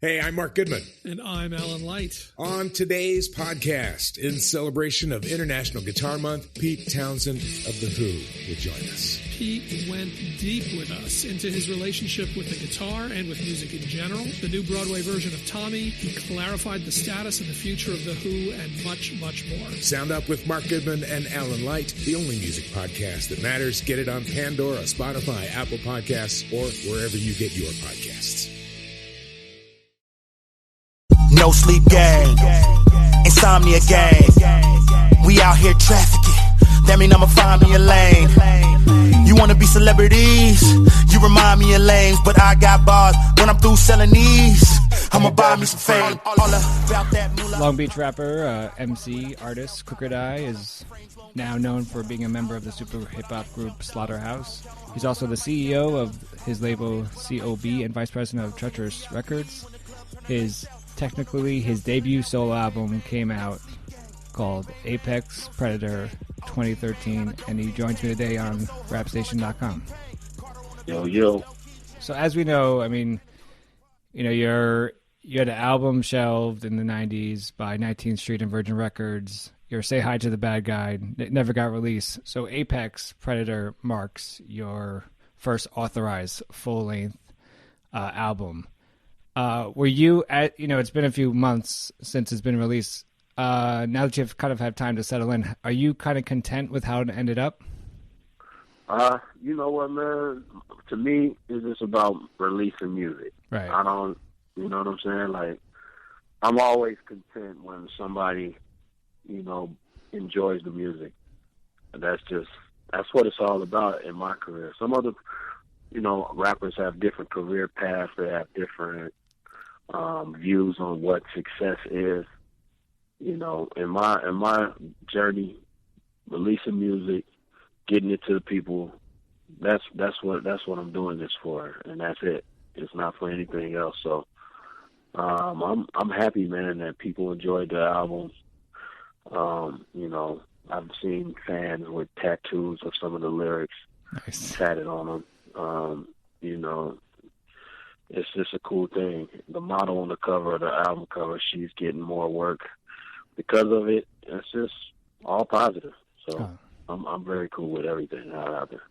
Hey, I'm Mark Goodman. And I'm Alan Light. On today's podcast, in celebration of International Guitar Month, Pete Townsend of The Who will join us. Pete went deep with us into his relationship with the guitar and with music in general, the new Broadway version of Tommy. He clarified the status and the future of The Who, and much, much more. Sound Up with Mark Goodman and Alan Light, the only music podcast that matters. Get it on Pandora, Spotify, Apple Podcasts, or wherever you get your podcasts. No sleep gang, insomnia gang. We out here trafficking. That mean I'ma find me a lane. You wanna be celebrities? You remind me of lanes, but I got bars. When I'm through selling these, I'ma buy me some fame. All about that moolah. Long Beach rapper, emcee, artist, Crooked Eye is now known for being a member of the super hip-hop group Slaughterhouse. He's also the CEO of his label COB and vice president of Treacherous Records. Technically, his debut solo album came out called Apex Predator 2013, and he joins me today on rapstation.com. Yo. So as we know, I mean, you had an album shelved in the 90s by 19th Street and Virgin Records. Your Say Hi to the Bad Guy, it never got released. So Apex Predator marks your first authorized full-length album. Were you at, it's been a few months since it's been released. Now that you've kind of had time to settle in, are you kind of content with how it ended up? You know what, man? To me, it's just about releasing music. Right. I don't, you know what I'm saying? Like, I'm always content when somebody, enjoys the music. And that's what it's all about in my career. Some other, rappers have different career paths. They have different views on what success is. In my journey, releasing music, getting it to the people, that's what I'm doing this for, and that's it. It's not for anything else. So I'm happy, man, that people enjoyed the album. I've seen fans with tattoos of some of the lyrics tatted on them. It's just a cool thing. The model on the cover of the album cover, she's getting more work because of it. It's just all positive. So I'm very cool with everything out there.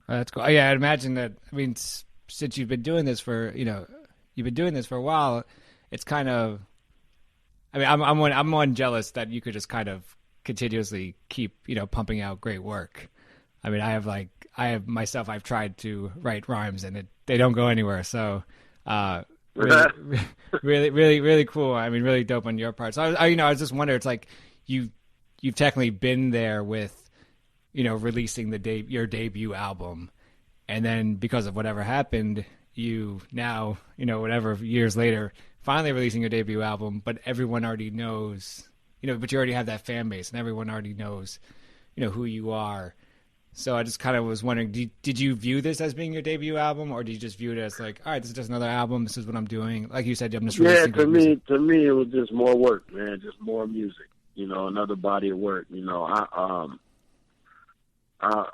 Oh, that's cool. Yeah, I'd imagine that. I mean, since you've been doing this for a while, it's kind of. I mean, I'm one jealous that you could just kind of continuously keep pumping out great work. I mean, I've tried to write rhymes and they don't go anywhere. So, really cool. I mean, really dope on your part. So I was just wondering, it's like you've technically been there with, releasing your debut album, and then because of whatever happened, you now, whatever years later, finally releasing your debut album, but everyone already knows, but you already have that fan base and everyone already knows, who you are. So I just kind of was wondering, did you view this as being your debut album, or did you just view it as like, all right, this is just another album, this is what I'm doing? Like you said, I'm just releasing music. To me, it was just more work, man, just more music, another body of work.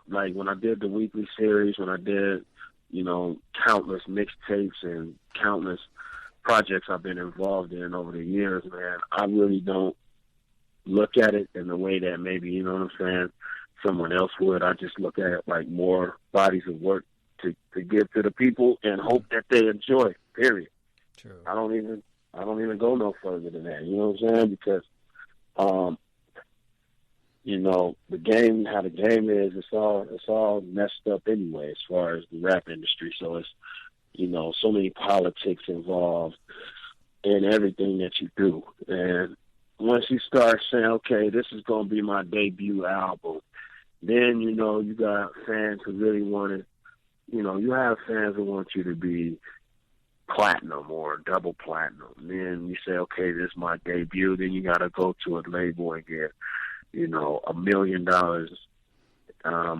Like when I did the weekly series, when I did, countless mixtapes and countless projects I've been involved in over the years, man, I really don't look at it in the way that maybe, someone else would. I just look at it like more bodies of work to give to the people and hope that they enjoy, period. True. I don't even go no further than that, you know what I'm saying? Because, the game, how the game is, it's all messed up anyway as far as the rap industry. So it's, so many politics involved in everything that you do. And once you start saying, okay, this is going to be my debut album, then, you got fans who really want it. You have fans who want you to be platinum or double platinum. Then you say, okay, this is my debut. Then you got to go to a label and get, $1 million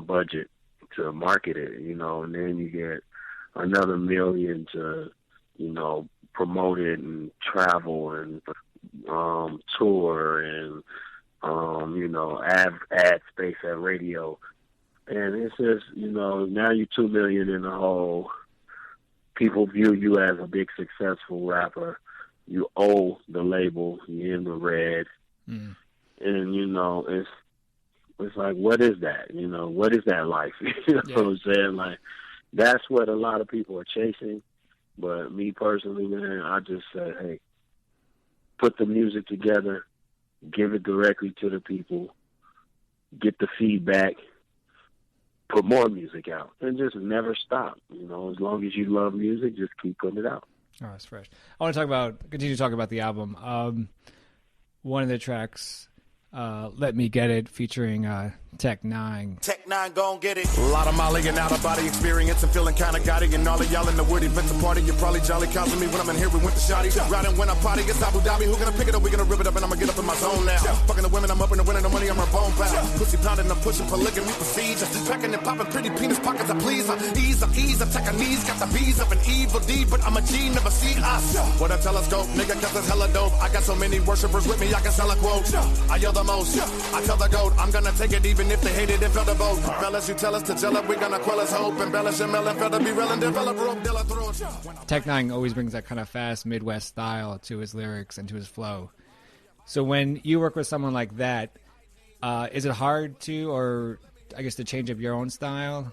budget to market it, and then you get another $1 million to, promote it and travel and tour and, ad space at radio. And it's just, now you're $2 million in the hole. People view you as a big successful rapper. you owe the label, you're in the red, and it's like, what is that? What is that life? You know what I'm saying? Like, that's what a lot of people are chasing. But me personally, man, I just say, hey, put the music together, give it directly to the people, get the feedback, put more music out, and just never stop. As long as you love music, just keep putting it out. Oh, that's fresh. I want to continue to talk about the album. One of the tracks, Let Me Get It, featuring Tech Nine. Tech Nine gon' get it. A lot of Molly and out of body experience and feeling kinda gaudy. And all of y'all in the wood events and party, you're probably jolly counting me when I'm in here. We went to Shotty. Riding when I party, it's Abu Dhabi. Who gonna pick it up? We gonna rip it up and I'ma get up in my zone now. Fucking the women, I'm up in the winning the money, I'm her bone pal. Pussy pounding, I'm pushing polygamy procedure. Packing and popping pretty penis pockets, I please. Ease, attack her knees, got the bees of an evil deed, but I'm a G, never see us. What a telescope, nigga, cause it's hella dope. I got so many worshipers with me, I can sell a quote. I yell the most, I tell the goat, I'm gonna take it even if they hate it and felt the vote. Fellas, you tell us to gel up, we gonna quell us hope. Embellish and melon, fell to be real and develop rope, deal a throat. Tech Nine always brings that kind of fast Midwest style to his lyrics and to his flow. So when you work with someone like that, is it hard to, or I guess to change up your own style?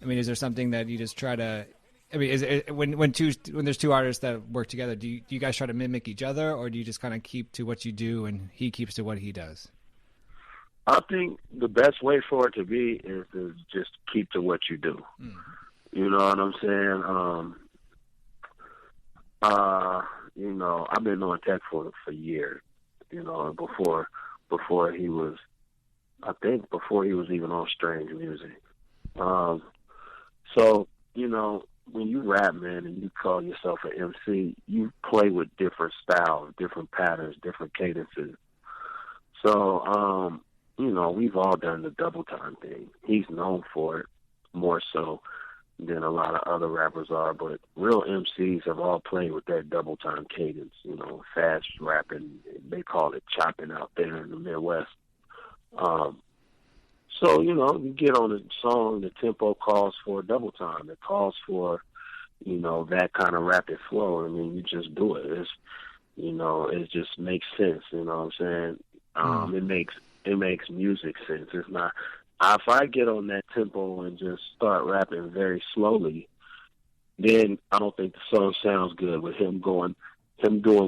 I mean, is there something that you just try to? I mean, is it, when there's two artists that work together, do you guys try to mimic each other, or do you just kind of keep to what you do and he keeps to what he does? I think the best way for it to be is to just keep to what you do. You know what I'm saying? I've been on Tech for years. Before he was, before he was even on Strange Music. So, when you rap, man, and you call yourself an MC, you play with different styles, different patterns, different cadences. So, we've all done the double time thing. He's known for it more so than a lot of other rappers are, but real MCs have all played with that double time cadence, fast rapping. They call it chopping out there in the Midwest. So, you get on a song, the tempo calls for double time. It calls for, that kind of rapid flow. I mean, you just do it. It just makes sense, you know what I'm saying? It makes music sense. It's not, if I get on that tempo and just start rapping very slowly, then I don't think the song sounds good with him doing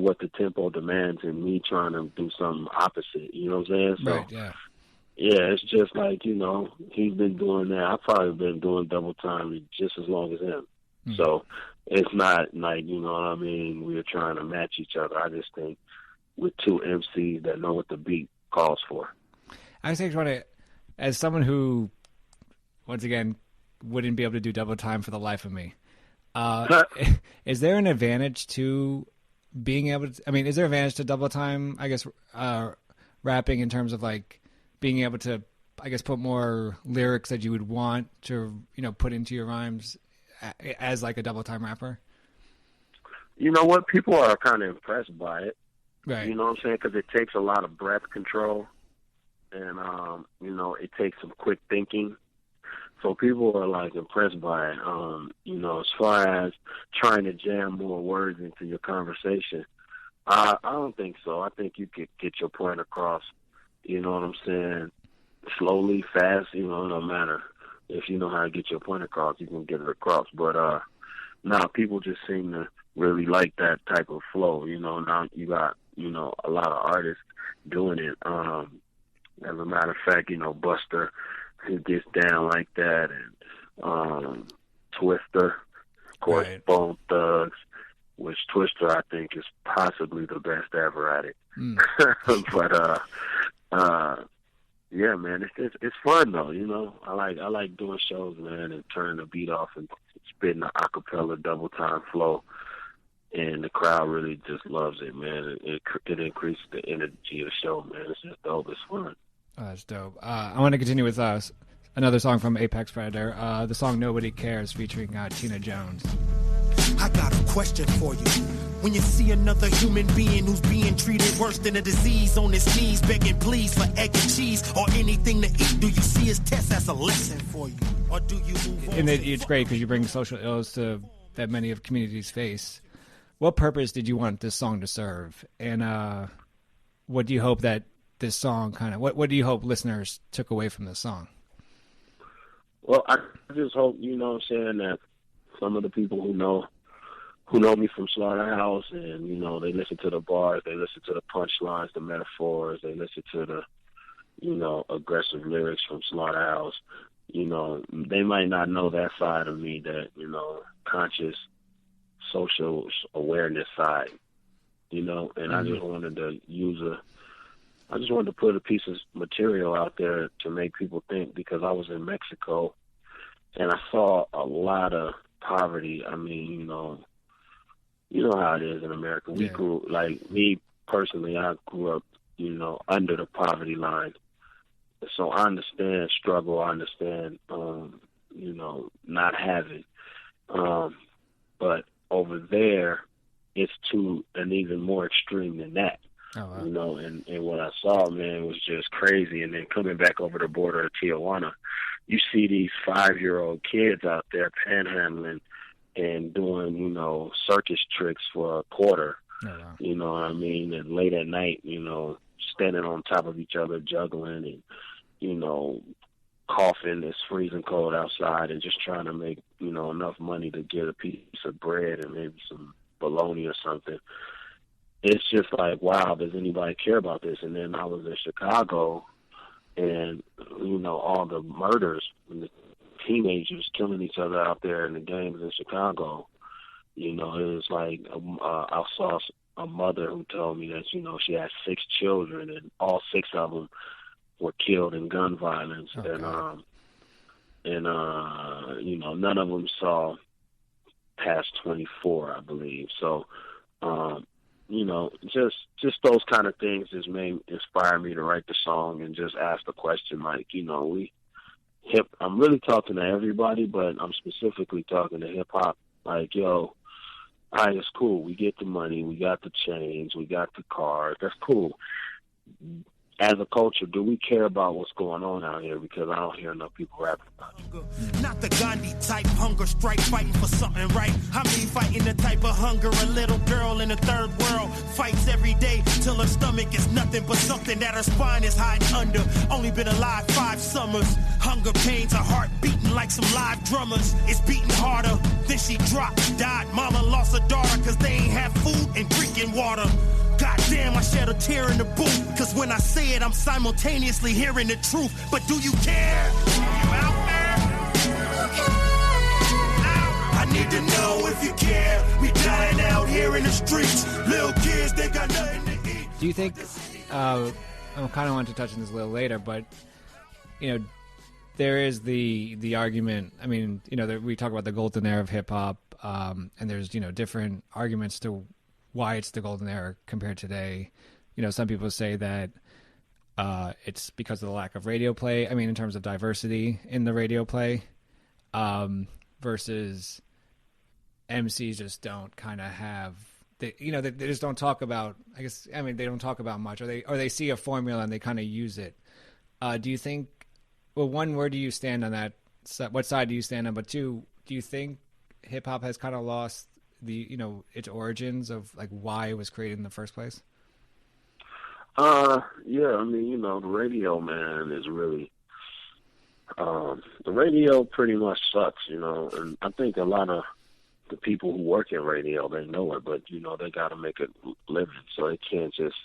what the tempo demands and me trying to do something opposite, you know what I'm saying? So, right, yeah. Yeah, it's just like, he's been doing that. I've probably been doing double time just as long as him. So it's not like, you know what I mean, we're trying to match each other. I just think with two MCs that know what the beat calls for. I was trying to, as someone who, once again, wouldn't be able to do double time for the life of me, is there an advantage to being able to, is there an advantage to double time, I guess, rapping in terms of like, being able to, I guess, put more lyrics that you would want to, put into your rhymes as like a double time rapper? You know what? People are kind of impressed by it. Right. You know what I'm saying? Because it takes a lot of breath control and, it takes some quick thinking. So people are like impressed by it. As far as trying to jam more words into your conversation, I don't think so. I think you could get your point across. You know what I'm saying? Slowly, fast, it don't matter. If you know how to get your point across, you can get it across. But people just seem to really like that type of flow. Now you got, a lot of artists doing it. As a matter of fact, Buster, he gets down like that, and Twister, of course, right. Bone Thugs, which Twister I think is possibly the best ever at it. But yeah, man, it's fun though. I like doing shows, man, and turning the beat off and spitting the acapella double time flow, and the crowd really just loves it, man. It increases the energy of the show, man. It's just dope. It's fun. Oh, that's dope. I want to continue with another song from Apex Predator, the song "Nobody Cares" featuring Tina Jones. I got a question for you. When you see another human being who's being treated worse than a disease on his knees, begging please for egg and cheese or anything to eat, do you see his test as a lesson for you? Or do you move on? And it's great because you bring social ills that many of communities face. what purpose did you want this song to serve? And what do you hope that this song what do you hope listeners took away from this song? Well, I just hope, you know what I'm saying, that some of the people who know me from Slaughterhouse, and, you know, they listen to the bars, they listen to the punchlines, the metaphors, they listen to the, you know, aggressive lyrics from Slaughterhouse. You know, they might not know that side of me, that, you know, conscious social awareness side, you know, and I just wanted to put a piece of material out there to make people think, because I was in Mexico and I saw a lot of poverty. I mean, you know how it is in America. We grew, like me personally, I grew up, you know, under the poverty line. So I understand struggle. I understand, you know, not having. But over there, it's to an even more extreme than that. Oh, wow. You know, and what I saw, man, was just crazy. And then coming back over the border of Tijuana, you see these 5-year-old kids out there panhandling and doing, you know, circus tricks for a quarter. Oh, wow. You know what I mean? And late at night, you know, standing on top of each other, juggling, and, you know, coughing. It's freezing cold outside, and just trying to make, you know, enough money to get a piece of bread and maybe some bologna or something. It's just like, wow, does anybody care about this? And then I was in Chicago, and, you know, all the murders and the teenagers killing each other out there in the gangs in Chicago. You know, it was like, I saw a mother who told me that, you know, she had 6 children, and all 6 of them were killed in gun violence. Okay. And you know, none of them saw past 24, I believe. So, you know, just those kind of things just may inspire me to write the song and just ask the question, like, you know, I'm really talking to everybody, but I'm specifically talking to hip hop. Like, yo, all right, it's cool. We get the money, we got the chains, we got the cars. That's cool. As a culture, do we care about what's going on out here? Because I don't hear enough people rapping about it. Not the Gandhi type hunger strike, fighting for something right. I mean, fighting the type of hunger a little girl in the third world fights every day till her stomach is nothing but something that her spine is hiding under. Only been alive 5 summers. Hunger pains, her heart beating like some live drummers. It's beating harder. Then she dropped, died. Mama lost her daughter because they ain't have food and drinking water. Goddamn, I shed a tear in the booth, cause when I say it, I'm simultaneously hearing the truth. But do you care? You out there? I need to know if you care. We dying out here in the streets. Little kids, they got nothing to eat. Do you think, I kind of want to touch on this a little later, but, you know, there is the argument, I mean, you know, we talk about the golden era of hip-hop, and there's, you know, different arguments to why it's the golden era compared to today. You know, some people say that it's because of the lack of radio play. I mean, in terms of diversity in the radio play, versus MCs just don't kind of have, they just don't talk about, they don't talk about much, or they see a formula and they kind of use it. Do you think, well, one, where do you stand on that? What side do you stand on? But 2, do you think hip hop has kind of lost its origins of like why it was created in the first place? Yeah, I mean, you know, the radio, man, is really, the radio pretty much sucks, you know, and I think a lot of the people who work in radio, they know it, but, you know, they got to make a living, so they can't just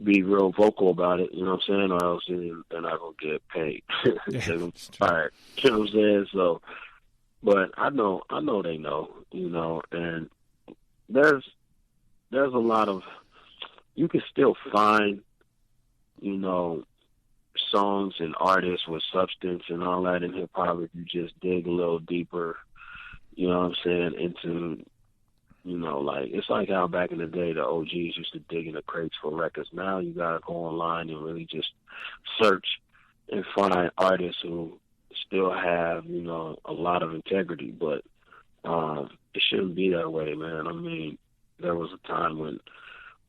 be real vocal about it, you know what I'm saying, or else they're not going to get paid. They're going to be fired, you know what I'm saying, so. But I know they know, you know, and there's a lot of, you can still find, you know, songs and artists with substance and all that in hip hop if you just dig a little deeper, you know what I'm saying, into, you know, like, it's like how back in the day the OGs used to dig in the crates for records. Now you got to go online and really just search and find artists who still have, you know, a lot of integrity, but it shouldn't be that way, man. I mean, there was a time when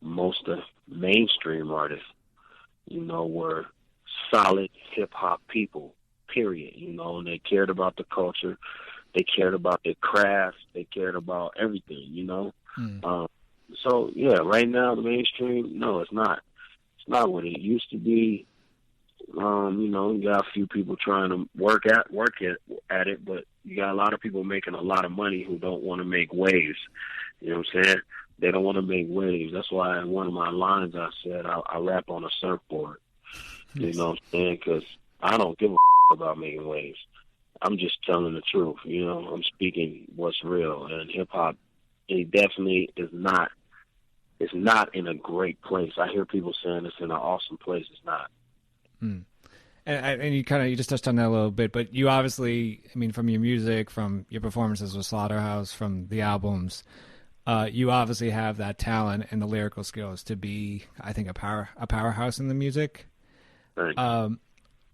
most of mainstream artists, you know, were solid hip-hop people, period, you know, and they cared about the culture. They cared about their craft. They cared about everything, you know. So yeah, right now the mainstream, no, it's not. It's not what it used to be. You know, you got a few people trying to work at it, but you got a lot of people making a lot of money who don't want to make waves. You know what I'm saying? They don't want to make waves. That's why in one of my lines I said I rap on a surfboard. You know what I'm saying? Because I don't give a about making waves. I'm just telling the truth. You know, I'm speaking what's real. And hip hop, it definitely is not. It's not in a great place. I hear people saying it's in an awesome place. It's not. And you just touched on that a little bit, but you obviously, I mean, from your music, from your performances with Slaughterhouse, from the albums, you obviously have that talent and the lyrical skills to be, I think, a powerhouse in the music. Right.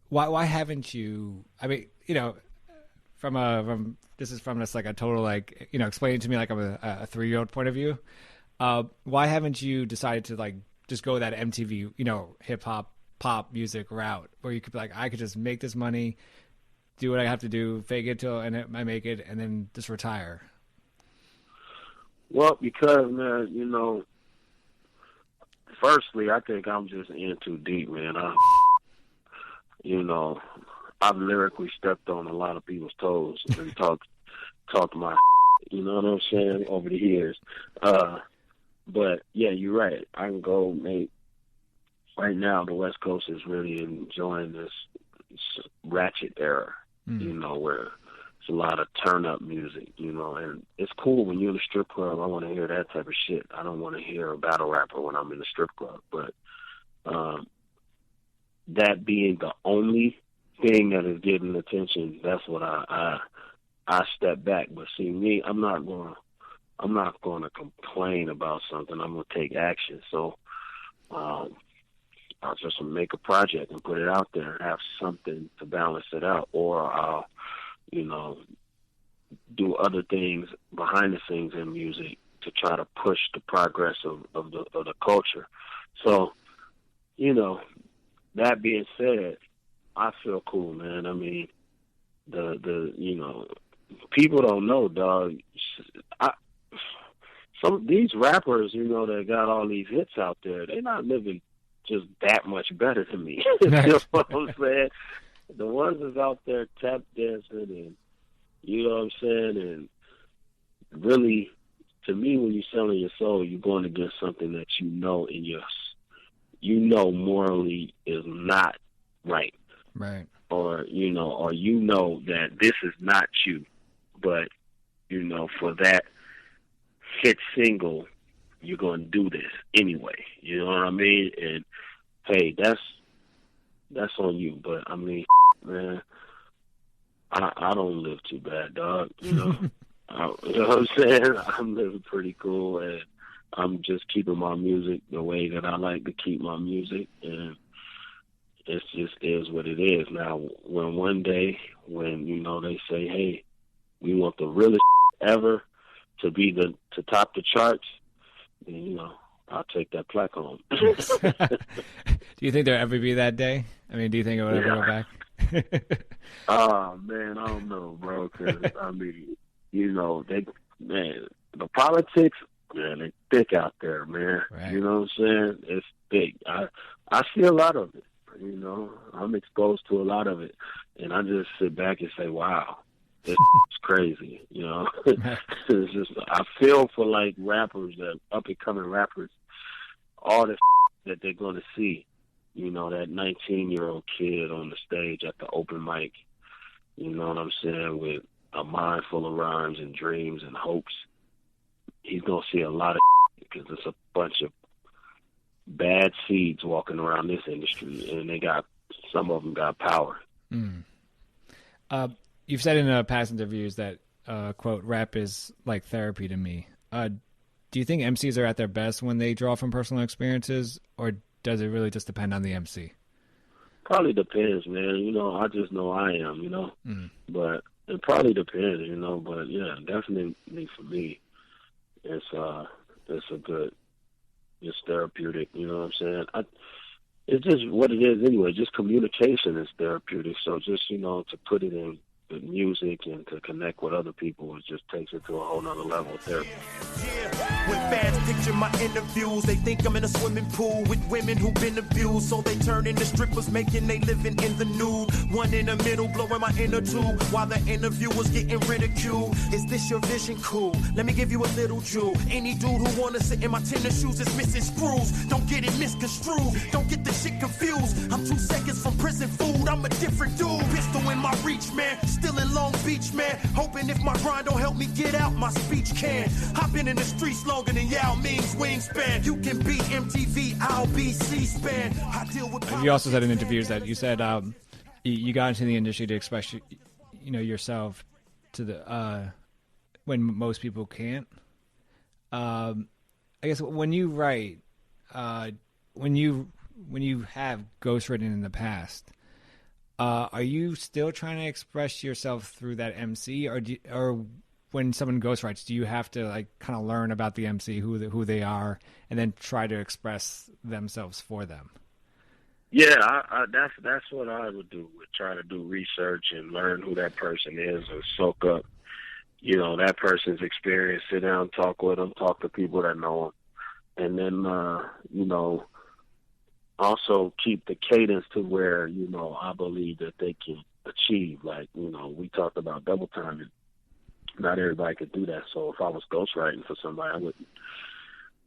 Why haven't you? I mean, you know, from this like a total like, you know, explaining to me like I'm a 3-year-old point of view. Why haven't you decided to like just go that MTV, you know, hip hop pop music route where you could be like, I could just make this money, do what I have to do, fake it till and I make it, and then just retire? Well, because, man, you know, firstly, I think I'm just in too deep, man. You know, I've lyrically stepped on a lot of people's toes and talked my, you know what I'm saying, over the years. But yeah, you're right. I can go make. Right now, the West Coast is really enjoying this ratchet era, you know, where it's a lot of turn-up music, you know, and it's cool when you're in a strip club. I want to hear that type of shit. I don't want to hear a battle rapper when I'm in a strip club. But that being the only thing that is getting attention, that's what I step back. But see, me, I'm not going to complain about something. I'm going to take action. So I'll just make a project and put it out there and have something to balance it out, or I'll, you know, do other things behind the scenes in music to try to push the progress of the culture. So, you know, that being said, I feel cool, man. I mean, the you know, people don't know, dog. Some of these rappers, you know, that got all these hits out there, they're not living just that much better than me. You know what I'm saying? The ones that's out there tap dancing and, you know what I'm saying? And really, to me, when you're selling your soul, you're going against something that you know morally is not right. Right. Or you know that this is not you. But, you know, for that hit single, you're going to do this anyway. You know what I mean? And hey, that's on you. But I mean, man, I don't live too bad, dog. You know, you know what I'm saying? I'm living pretty cool, and I'm just keeping my music the way that I like to keep my music, and it just is what it is. Now, when one day, when you know they say, hey, we want the realest ever to be to top the charts, then, you know, I'll take that plaque home. Do you think there'll ever be that day? I mean, do you think it will ever go back? Oh, man, I don't know, bro, because, I mean, you know, the politics, man, they thick out there, man. Right. You know what I'm saying? It's thick. I see a lot of it, you know. I'm exposed to a lot of it, and I just sit back and say, wow. It's crazy, you know. It's just, I feel for like rappers, that up and coming rappers, all the that they're going to see. You know, that 19-year-old kid on the stage at the open mic. You know what I'm saying? With a mind full of rhymes and dreams and hopes. He's going to see a lot of because there's a bunch of bad seeds walking around this industry, and some of them got power. You've said in past interviews that, quote, rap is like therapy to me. Do you think MCs are at their best when they draw from personal experiences, or does it really just depend on the MC? Probably depends, man. You know, I just know I am, you know. But it probably depends, you know. But, yeah, definitely for me, it's therapeutic, you know what I'm saying? It's just what it is anyway. Just communication is therapeutic. So just, you know, to put it in music and to connect with other people, it just takes it to a whole nother level of therapy. When fans picture my interviews, they think I'm in a swimming pool with women who've been abused. So they turn into strippers, making they living in the nude. One in the middle, blowing my inner tube, while the interviewer's getting ridiculed. Is this your vision? Cool. Let me give you a little jewel. Any dude who wanna sit in my tennis shoes is missing screws. Don't get it misconstrued. Don't get the shit confused. I'm 2 seconds from prison food. I'm a different dude. Pistol in my reach, man. Still in Long Beach, man. Hoping if my grind don't help me get out, my speech can. I've been in the streets longer than Yao Ming's wingspan. You can be MTV, I'll be C-SPAN. I deal with. You also said in interviews that you said you got into the industry to express yourself to the when most people can't. I guess when you write, when you have ghostwritten in the past, are you still trying to express yourself through that MC, or when someone ghostwrites, do you have to like kind of learn about the MC, who they are, and then try to express themselves for them? Yeah, that's what I would do. Would try to do research and learn who that person is, or soak up, that person's experience. Sit down, talk with them, talk to people that know them, and then also keep the cadence to where I believe that they can achieve. Like we talked about double timing. Not everybody could do that. So if I was ghostwriting for somebody, I wouldn't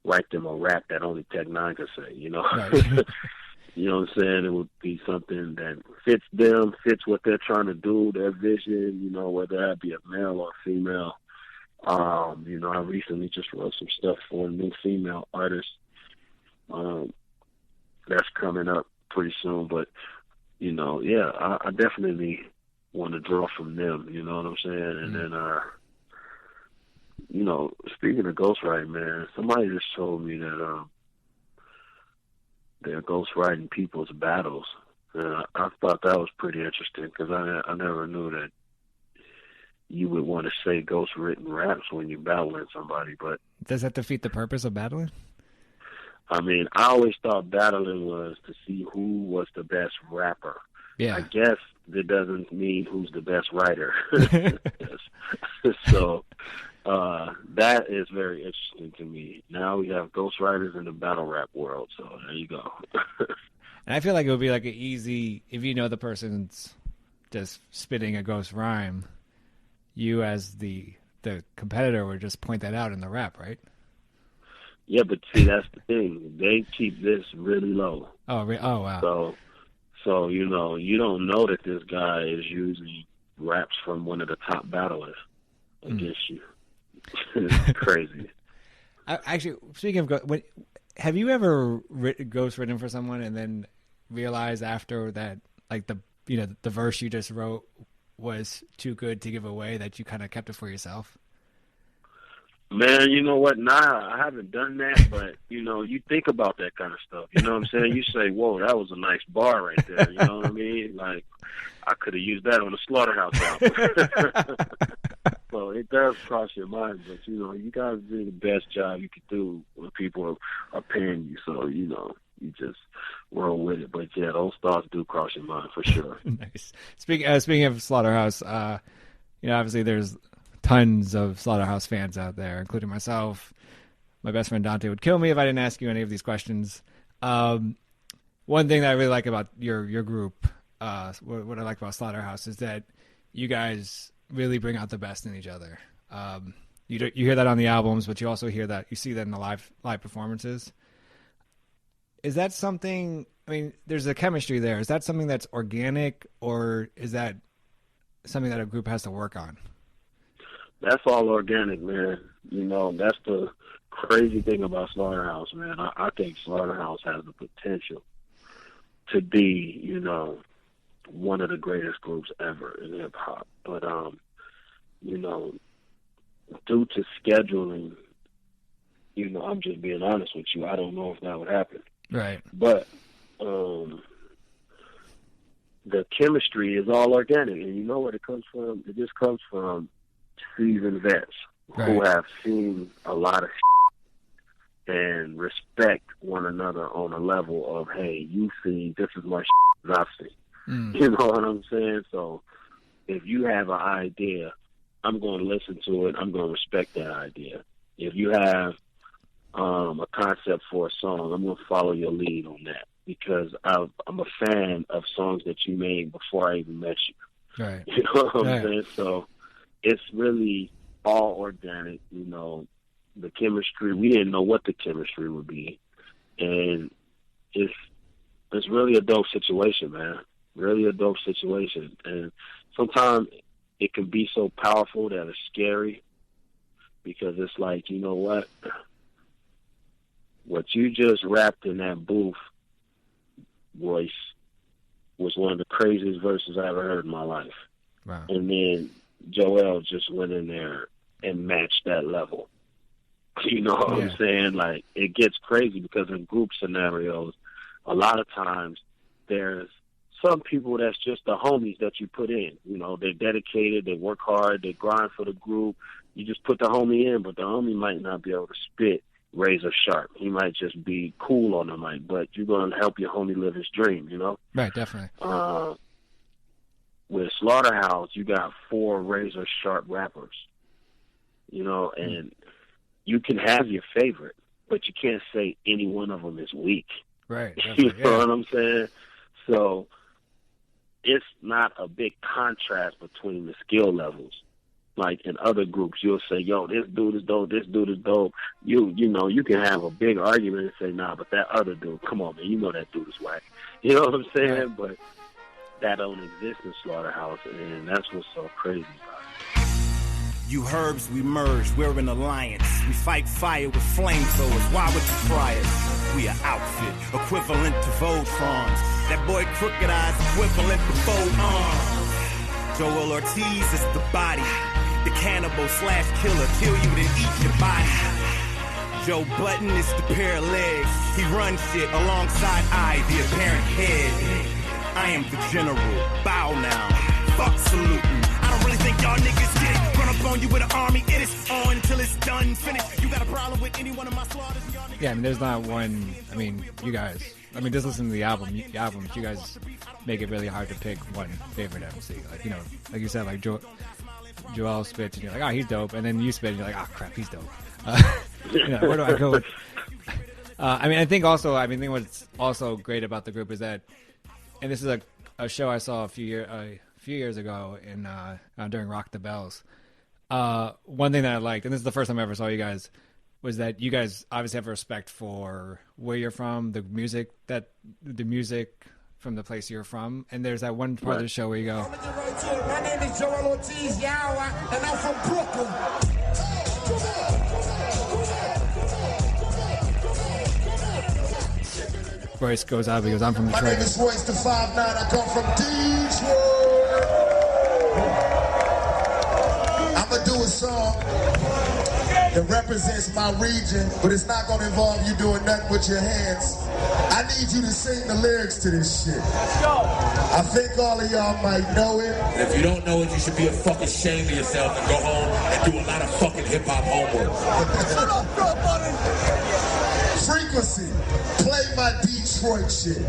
write them a rap that only Tech Nine could say. Right. You know what I'm saying? It would be something that fits them, fits what they're trying to do, their vision, whether that be a male or a female. I recently just wrote some stuff for a new female artist that's coming up pretty soon. But, I definitely want to draw from them, you know what I'm saying? And then, speaking of ghostwriting, man, somebody just told me that they're ghostwriting people's battles. And I thought that was pretty interesting because I never knew that you would want to say ghostwritten raps when you're battling somebody. But does that defeat the purpose of battling? I mean, I always thought battling was to see who was the best rapper. Yeah. I guess it doesn't mean who's the best writer. So that is very interesting to me. Now we have ghostwriters in the battle rap world, so there you go. And I feel like it would be like an easy, if you know the person's just spitting a ghost rhyme, you as the competitor would just point that out in the rap, right? Yeah, but see, that's the thing. They keep this really low. Oh, wow. So you don't know that this guy is using raps from one of the top battlers against you. It's crazy. Actually, speaking of have you ever ghostwritten for someone and then realized after that, like the verse you just wrote was too good to give away, that you kind of kept it for yourself? Man, you know what? Nah, I haven't done that, but, you think about that kind of stuff. You know what I'm saying? You say, whoa, that was a nice bar right there. You know what I mean? Like, I could have used that on the Slaughterhouse album. So it does cross your mind, but, you got to do the best job you could do when people are paying you. So, you just roll with it. But, yeah, those thoughts do cross your mind for sure. Nice. Speaking of Slaughterhouse, obviously there's tons of Slaughterhouse fans out there, including myself. My best friend Dante would kill me if I didn't ask you any of these questions. One thing that I really like about your group, what I like about Slaughterhouse, is that you guys really bring out the best in each other. You hear that on the albums, but you also see that in the live performances. Is that something? I mean, there's a chemistry there. Is that something that's organic, or is that something that a group has to work on? That's all organic, man. That's the crazy thing about Slaughterhouse, man. I think Slaughterhouse has the potential to be, one of the greatest groups ever in hip hop. But, due to scheduling, I'm just being honest with you, I don't know if that would happen. Right. But the chemistry is all organic, and you know where it comes from? It just comes from seasoned vets who have seen a lot of and respect one another on a level of, hey, you see, this is my I've seen. You know what I'm saying? So if you have an idea, I'm going to listen to it. I'm going to respect that idea. If you have a concept for a song, I'm going to follow your lead on that, because I'm a fan of songs that you made before I even met you. Right. You know what I'm saying? So it's really all organic. You know, the chemistry, we didn't know what the chemistry would be. And it's really a dope situation, man. Really a dope situation. And sometimes it can be so powerful that it's scary, because it's like, you know what you just rapped in that booth, Royce, was one of the craziest verses I ever heard in my life. Wow. And then Joel just went in there and matched that level. You know what I'm saying? Like, it gets crazy, because in group scenarios, a lot of times there's some people that's just the homies that you put in. You know, they're dedicated, they work hard, they grind for the group. You just put the homie in, but the homie might not be able to spit razor sharp. He might just be cool on the mic, but you're going to help your homie live his dream, you know? Right, definitely. With Slaughterhouse, you got 4 razor sharp rappers, you know, and you can have your favorite, but you can't say any one of them is weak. Right. You know what I'm saying? So it's not a big contrast between the skill levels. Like in other groups, you'll say, yo, this dude is dope, this dude is dope. You know, you can have a big argument and say, nah, but that other dude, come on, man, you know that dude is whack. You know what I'm saying? Right. But that don't exist in Slaughterhouse, and that's what's so crazy about it. You herbs, we merged, we're an alliance. We fight fire with flamethrowers. Why would you try us? We an outfit, equivalent to Voltrons. That boy Crooked Eyes, equivalent to both arms. Joel Ortiz is the body. The cannibal / killer, kill you then eat your body. Joe Button is the pair of legs. He runs shit alongside I, the apparent head. I am the general, bow now. Fuck saluting. I don't really think y'all niggas get it. Run up on you with an army, it is on until it's done, finished. You got a problem with any one of my slaughters? Y'all niggas. Yeah, I mean, there's not one. I mean, you guys. I mean, just listen to the albums. You guys make it really hard to pick one favorite MC. Like, you know, like you said, like Joel spits, and you're like, oh, he's dope, and then you spit, and you're like, oh crap, he's dope. You know, where do I go with? I mean, I think what's also great about the group is that, and this is a show I saw a few years ago in during Rock the Bells. One thing that I liked, and this is the first time I ever saw you guys, was that you guys obviously have a respect for where you're from, the music from the place you're from, and there's that one part of the show where you go, my name is Joel Ortiz, and I'm from Brooklyn. Royce goes out, he goes, I'm from My Detroit. name is Royce the 5'9", I come from Detroit. I'ma do a song that represents my region, but it's not gonna involve you doing nothing with your hands. I need you to sing the lyrics to this shit. Let's go. I think all of y'all might know it. And if you don't know it, you should be a fucking shame of yourself and go home and do a lot of fucking hip-hop homework. Shut up, girl, buddy. Frequency. Play my Detroit shit.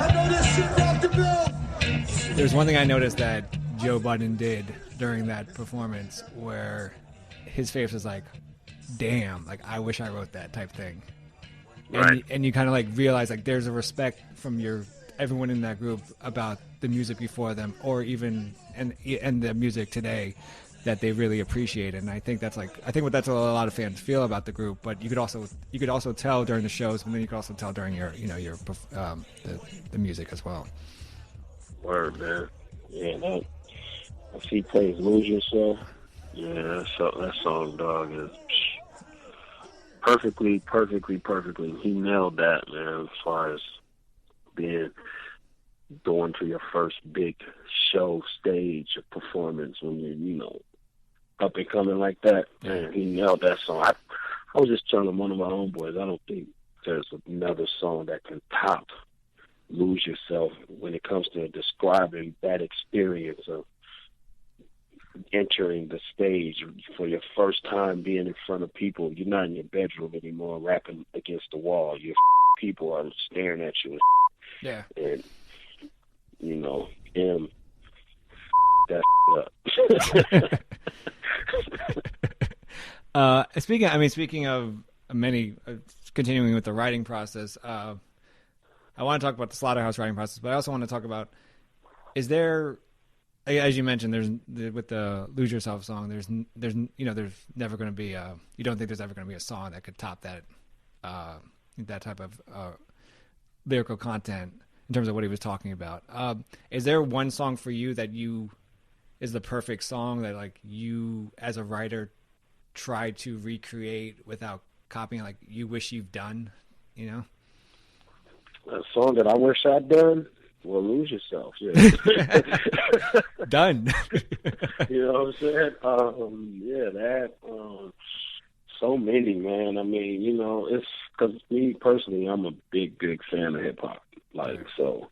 I know this shit rock the bill. There's one thing I noticed that Joe Budden did during that performance where his face was like, damn, like I wish I wrote that type thing. Right. And you kind of like realize like there's a respect from everyone in that group about the music before them, or even and the music today that they really appreciate. And I think that's what a lot of fans feel about the group. But you could also tell during the shows, and then you could also tell during your the music as well. Word, man. Yeah, if he plays Lose Yourself, yeah, that song, dog, is perfectly. He nailed that, man, as far as going to your first big show, stage, performance when you're, up and coming like that. Man, he nailed that song. I was just telling one of my homeboys, I don't think there's another song that can top Lose Yourself when it comes to describing that experience of entering the stage for your first time being in front of people. You're not in your bedroom anymore rapping against the wall. Your people are staring at you. Yeah. And you know, that up. Speaking of many, continuing with the writing process, I want to talk about the Slaughterhouse writing process, but I also want to talk about, is there, as you mentioned, with the Lose Yourself song, there's never going to be you don't think there's ever going to be a song that could top that type of lyrical content in terms of what he was talking about. Is there one song for you that is the perfect song that like you as a writer try to recreate without copying, like you wish you've done, you know? A song that I wish I'd done? Well, Lose Yourself, yeah. Done. You know what I'm saying? So many, man. I mean, you know, it's because me personally, I'm a big fan of hip hop. Like, so,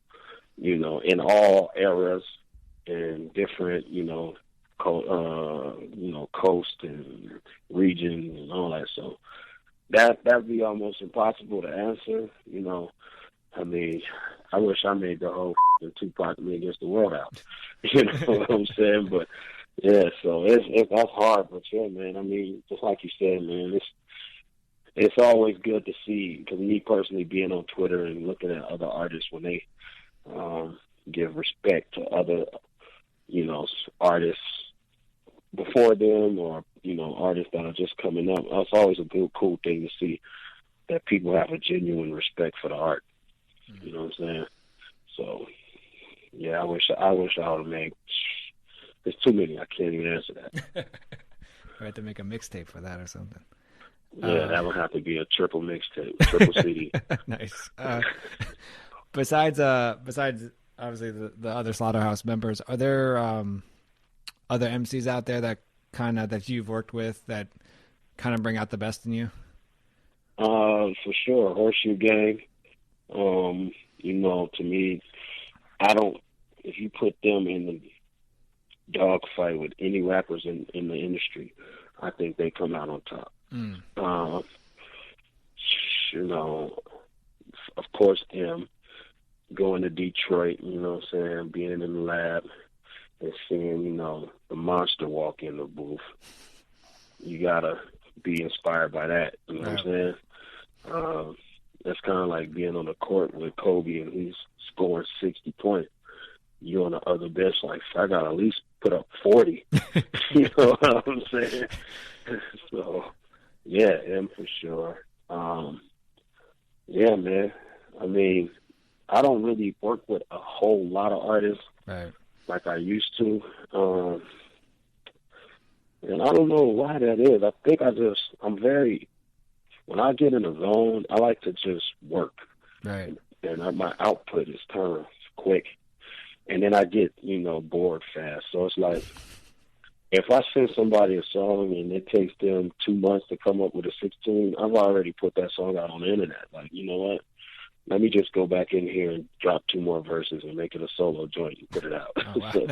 you know, in all eras and different, coast and region and all that. So that'd be almost impossible to answer. You know, I mean, I wish I made the whole Tupac Me Against the World out. You know what I'm saying? But yeah, so that's hard. But yeah, man. I mean, just like you said, man, it's always good to see, because me personally being on Twitter and looking at other artists when they give respect to other, you know, artists before them, or, you know, artists that are just coming up. It's always a good, cool thing to see that people have a genuine respect for the art. You know what I'm saying? So, yeah, I wish I would have made. There's too many. I can't even answer that. We have to make a mixtape for that or something. Yeah, that would have to be a triple mixtape, triple CD. Nice. Besides obviously the other Slaughterhouse members, are there other MCs out there that you've worked with that kind of bring out the best in you? For sure, Horseshoe Gang. You know, to me, if you put them in the dog fight with any rappers in the industry, I think they come out on top. You know, of course, going to Detroit, you know what I'm saying, being in the lab and seeing, you know, the monster walk in the booth. You gotta be inspired by that, you know what I'm saying? That's kind of like being on the court with Kobe and he's scoring 60 points. You're on the other bench, like, I got to at least put up 40. You know what I'm saying? So, yeah, him for sure. Yeah, man. I mean, I don't really work with a whole lot of artists like I used to. And I don't know why that is. I think when I get in a zone, I like to just work. Right. And my output is kind of quick. And then I get, you know, bored fast. So it's like, if I send somebody a song and it takes them 2 months to come up with a 16, I've already put that song out on the internet. Like, you know what? Let me just go back in here and drop 2 more verses and make it a solo joint and put it out. Oh, wow.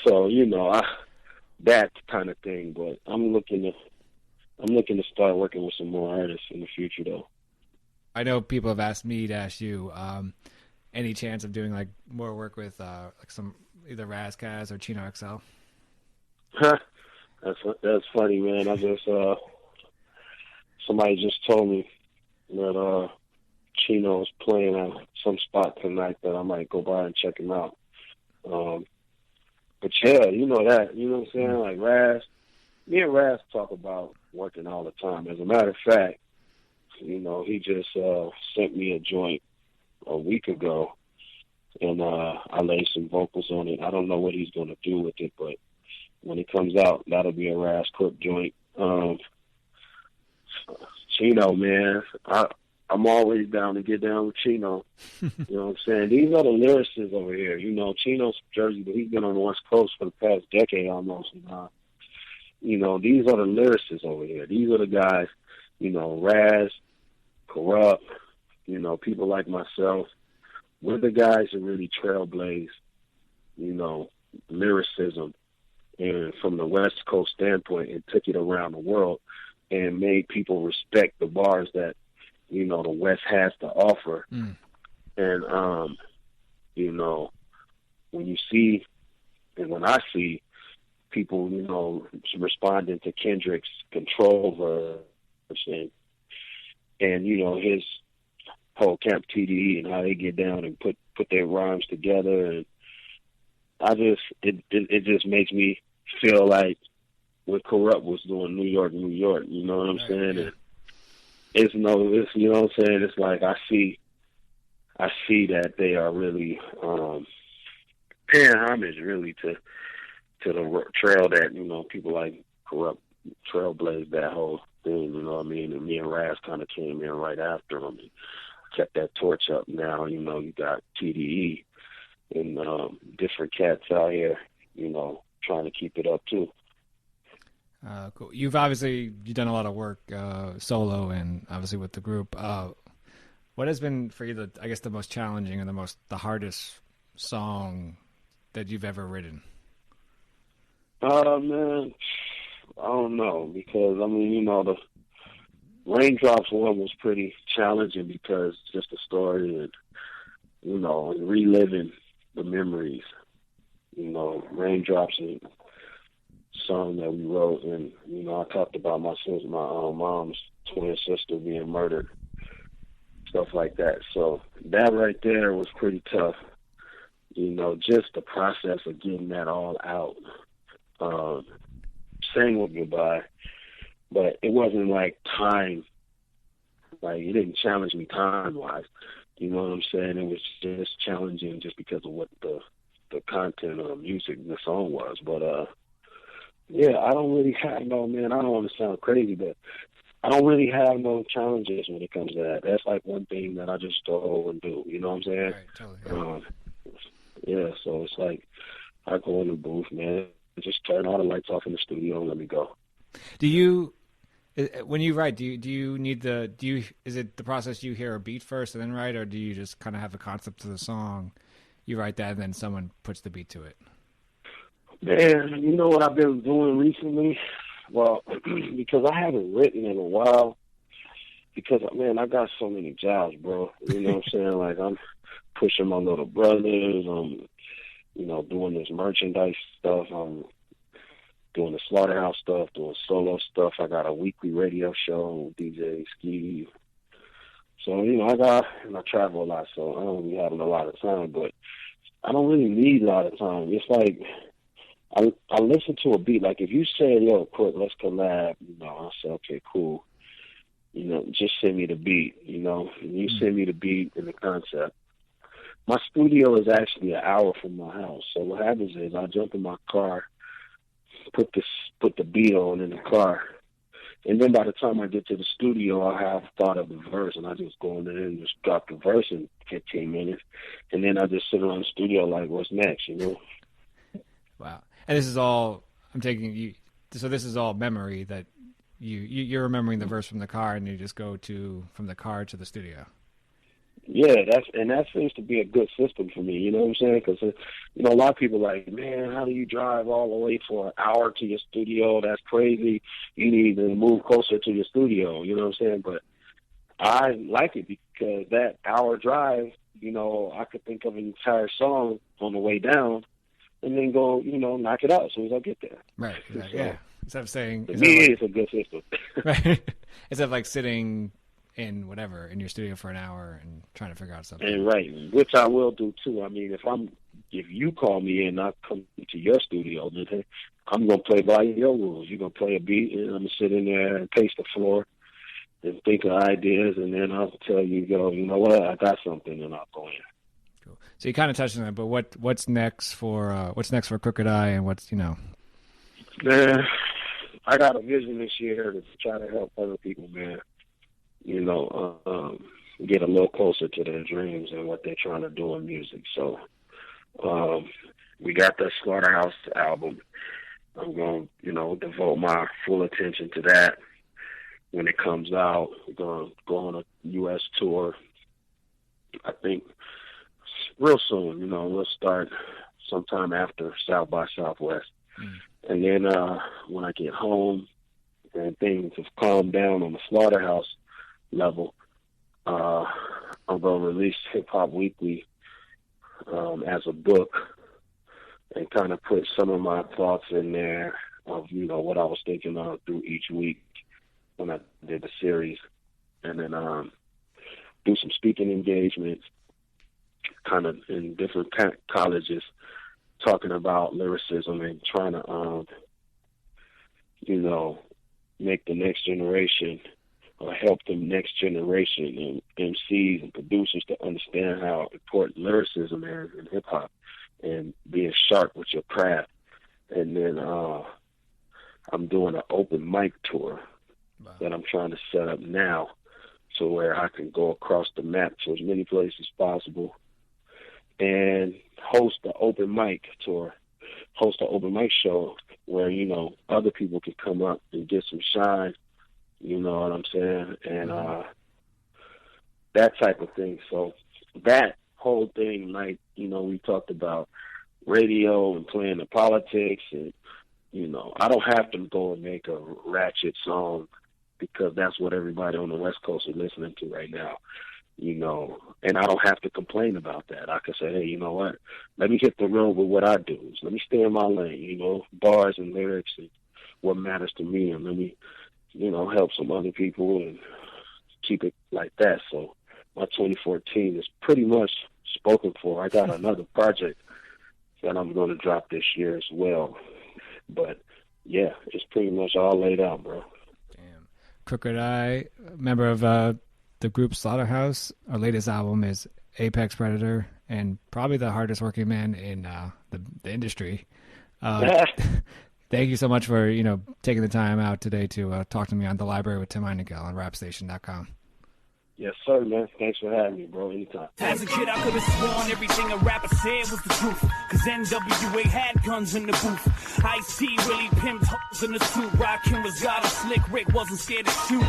So, you know, that kind of thing. But I'm looking to start working with some more artists in the future, though. I know people have asked me to ask you, any chance of doing like more work with like some either Razzcast or Chino XL? That's funny, man. I just somebody just told me that Chino's playing at some spot tonight that I might go by and check him out. But yeah, you know that. You know what I'm saying? Like Raz, me and Raz talk about working all the time. As a matter of fact, you know, he just sent me a joint a week ago, and I laid some vocals on it. I don't know what he's going to do with it, but when it comes out, that'll be a Raz Cook joint. Chino, man, I'm always down to get down with Chino. You know what I'm saying? These are the lyricists over here. You know, Chino's from Jersey, but he's been on the West Coast for the past decade almost. And, you know, these are the lyricists over here. These are the guys, you know, Raz, Corrupt, you know, people like myself. We're the guys who really trailblaze, you know, lyricism, and from the West Coast standpoint, and took it around the world and made people respect the bars that, you know, the West has to offer. And, you know, when you see, and when I see people, responding to Kendrick's Control verse and his whole Camp TDE and how they get down and put their rhymes together, and it just makes me feel like when Corrupt was doing New York, you know what I'm saying? And it's you know what I'm saying? It's like I see that they are really paying homage really to the trail that, people like Corrupt trailblazed that whole thing, you know what I mean? And me and Raz kind of came in right after them and kept that torch up. Now, you got TDE and different cats out here, trying to keep it up too. Cool. You've done a lot of work solo and obviously with the group. What has been for you the most challenging and the hardest song that you've ever written? Man, I don't know, because the Raindrops one was pretty challenging because just the story and reliving the memories. Raindrops and song that we wrote, and I talked about my mom's twin sister being murdered, stuff like that. So that right there was pretty tough. Just the process of getting that all out, saying what goodbye, but it wasn't like time. Like it didn't challenge me time wise. You know what I'm saying? It was just challenging just because of what the content of the music the song was. But I don't really have man. I don't want to sound crazy, but I don't really have no challenges when it comes to that. That's like one thing that I just go and do. You know what I'm saying? Right, totally. So it's like I go in the booth, man, just turn all the lights off in the studio and let me go. Do you, when you write, is it the process you hear a beat first and then write, or do you just kind of have a concept of the song, you write that, and then someone puts the beat to it? Man, you know what I've been doing recently? Well, because I haven't written in a while, because, man, I got so many jobs, bro. You know what I'm saying? Like, I'm pushing my little brothers. I'm, doing this merchandise stuff. I'm doing the Slaughterhouse stuff, doing solo stuff. I got a weekly radio show with DJ Ski. So, I travel a lot, so I don't be having a lot of time, but I don't really need a lot of time. It's like, I listen to a beat. Like, if you say, yo, quick, let's collab, I say, okay, cool. Just send me the beat, and you send me the beat and the concept. My studio is actually an hour from my house. So what happens is I jump in my car, put the beat on in the car, and then by the time I get to the studio, I have thought of the verse, and I just go in there and just drop the verse in 15 minutes, and then I just sit around the studio like, what's next, Wow. And this is all, I'm taking you, so this is all memory that you're remembering the verse from the car, and you just go from the car to the studio. Yeah, that seems to be a good system for me, you know what I'm saying? Because, a lot of people are like, man, how do you drive all the way for an hour to your studio? That's crazy. You need to move closer to your studio, you know what I'm saying? But I like it because that hour drive, I could think of an entire song on the way down and then go, knock it out as soon as I get there. Right, So, yeah. Instead of saying... To me, it's a good system. Right. Instead of like sitting in your studio for an hour and trying to figure out something. And right, which I will do too. I mean, if you call me and I come to your studio, then I'm gonna play by your rules. You're gonna play a beat, and I'm gonna sit in there and pace the floor and think of ideas, and then I'll tell you, you know what, I got something, and I'll go in. Cool. So you kind of touched on that, but what's next for Crooked Eye, and what's Man, I got a vision this year to try to help other people, man. Get a little closer to their dreams and what they're trying to do in music. So, we got the Slaughterhouse album. I'm going to, devote my full attention to that when it comes out. We're going to go on a U.S. tour, I think, real soon. We'll start sometime after South by Southwest. And then when I get home and things have calmed down on the Slaughterhouse level, I'm going to release Hip Hop Weekly as a book and kind of put some of my thoughts in there of, you know, what I was thinking of through each week when I did the series. And then do some speaking engagements kind of in different colleges, talking about lyricism and trying to, you know, make the next generation or help the next generation and MCs and producers to understand how important lyricism is in hip-hop and being sharp with your craft. And then I'm doing an open mic tour that I'm trying to set up now so where I can go across the map to as many places as possible and host the open mic tour, host an open mic show where, you know, other people can come up and get some shine, you know what I'm saying, and that type of thing. So that whole thing, like, you know, we talked about radio and playing the politics, and, you know, I don't have to go and make a ratchet song because that's what everybody on the West Coast is listening to right now, you know, and I don't have to complain about that. I can say, hey, you know what, let me hit the road with what I do. Let me stay in my lane, you know, bars and lyrics and what matters to me, and let me, you know, help some other people and keep it like that. So my 2014 is pretty much spoken for. I got another project that I'm going to drop this year as well. But, yeah, it's pretty much all laid out, bro. Damn. Crooked Eye, member of the group Slaughterhouse. Our latest album is Apex Predator, and probably the hardest working man in the industry. Thank you so much for, you know, taking the time out today to talk to me on The Library with Tim Heinegel on rapstation.com. Yes, sir, man. Thanks for having me, bro. Anytime. As a kid, I could have sworn everything a rapper said was the truth. Cause NWA had guns in the booth. Ice-T really pimped hoes in the suit. Rakim was got a slick Rick, wasn't scared to shoot.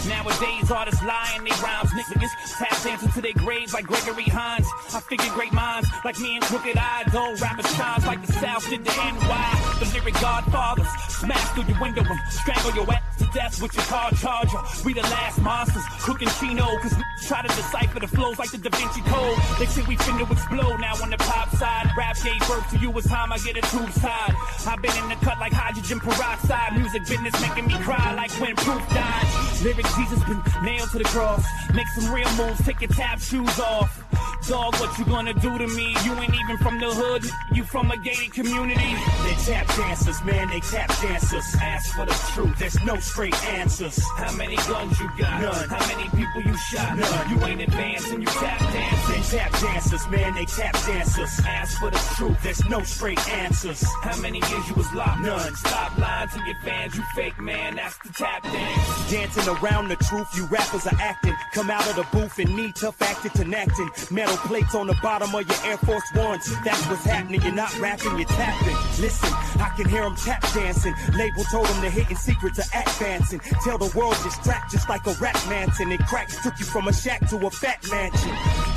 Nowadays, artists lie in their rhymes. Niggas tap dancing to their graves like Gregory Hines. I figured great minds like me and Crooked Eye. Though rappers shines like the South did the NY. The lyric godfathers smash through your window and strangle your ass to death with your car charger. We the last monsters cooking Chino. Cause try to decipher the flows like the Da Vinci Code. They say we finna explode now on the pop side. Rap gave birth to you, it's time I get a tube side. I've been in the cut like hydrogen peroxide. Music business making me cry like when Proof died. Lyric Jesus been nailed to the cross. Make some real moves, take your tap shoes off. Dog, what you gonna do to me? You ain't even from the hood, you from a gated community. They tap dancers, man, they tap dancers. Ask for the truth, there's no straight answers. How many guns you got? None. How many people you shot? None. You ain't advancing, you tap dancing. They tap dancers, man, they tap dancers. Ask for the truth, there's no straight answers. How many years you was locked? None. Stop lying to your fans, you fake man, that's the tap dance. Dancing around the truth, you rappers are acting. Come out of the booth and need tough acting to acting. Metal plates on the bottom of your Air Force Ones. That's what's happening, you're not rapping, you're tapping. Listen, I can hear them tap dancing. Label told them to hit in secret to advancing. Tell the world you're strapped just like a rap mansion. And crack took you from a shack to a fat mansion.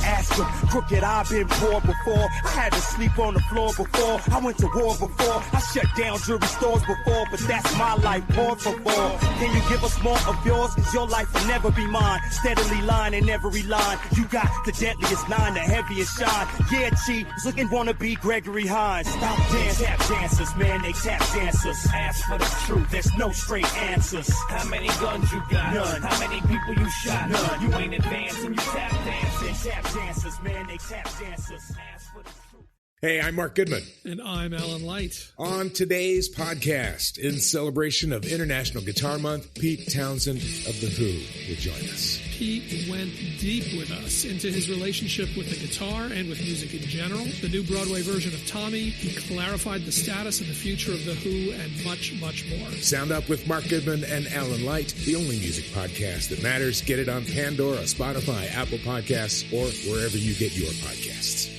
Ask them, Crooked, I've been poor before. I had to sleep on the floor before. I went to war before. I shut down jewelry stores before. But that's my life, por favor. Can you give us more of yours? Cause your life will never be mine. Steadily line in every line. You got the deadliest nine, the heaviest shine. Yeah, Chief, looking wanna be Gregory Hines. Stop dancing. Tap dancers, man, they tap dancers. Ask for the truth, there's no straight answers. How many guns you got? None. How many people you shot? None. You ain't advancing, you tap dancing. Tap dancers, man, they tap dancers. Ask for the truth. Hey, I'm Mark Goodman. And I'm Alan Light. On today's podcast, in celebration of International Guitar Month, Pete Townsend of The Who will join us. Pete went deep with us into his relationship with the guitar and with music in general. The new Broadway version of Tommy. He clarified the status and the future of The Who and much, much more. Sound Up with Mark Goodman and Alan Light, the only music podcast that matters. Get it on Pandora, Spotify, Apple Podcasts, or wherever you get your podcasts.